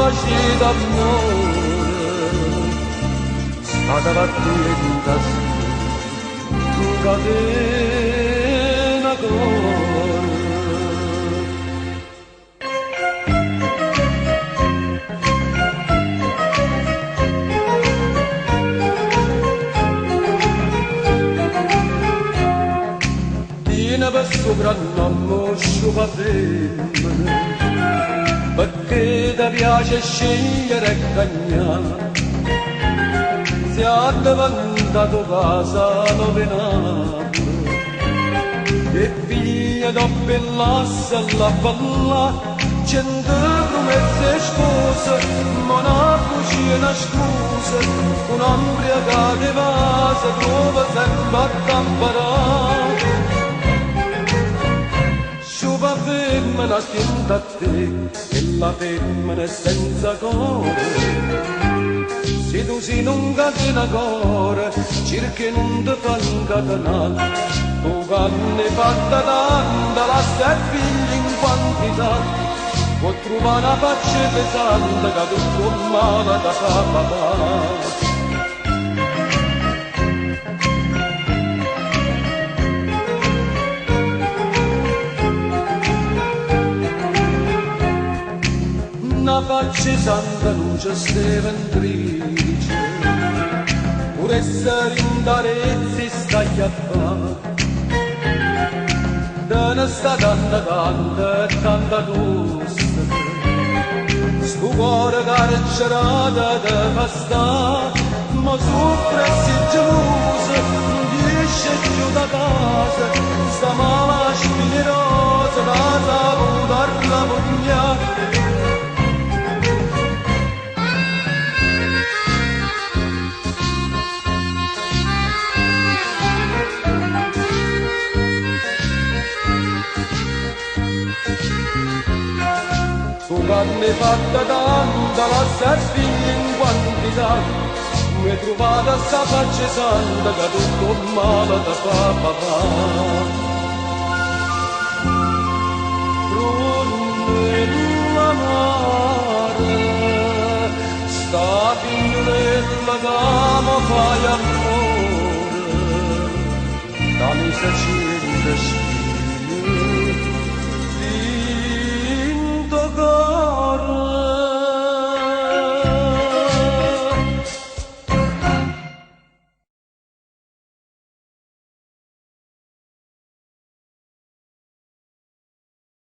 pace d'amore, stata battenta su catena cuore. Tiene per soprannome sciupafemmene, perché ti piace scegliere e cagnare. Si è diventato casa dove nato, e figlia da bellasse alla balla, 100 promesse spose, ma una cucina scusa, un'ambriaca di vase trova sempre a camparare. Sciupafemmene attenta a te, e la femmina è senza cuore. Se tu sei non catena cuore, cerchi non ti fa incatenare. Tu canne fatta tanta, la stai figlia in quantità, può trovare una pace pesante che tutto male da fa papà. Una pace santa non c'è steventrice, pure essere in darezzi stai a fare. Te ne sta tanta e tanta gusta, sto cuore carcerato te fa sta, ma soffre e si gelosa, esce giù da casa, sta mala spinerosa, da saputa la moglie. Tu canne fatta tanta, la serpiglia in quantità, mi hai trovata sta pace santa che tutto male da fa papà. Brunella mare, sta figliolella che mi fai amore, da mi si accende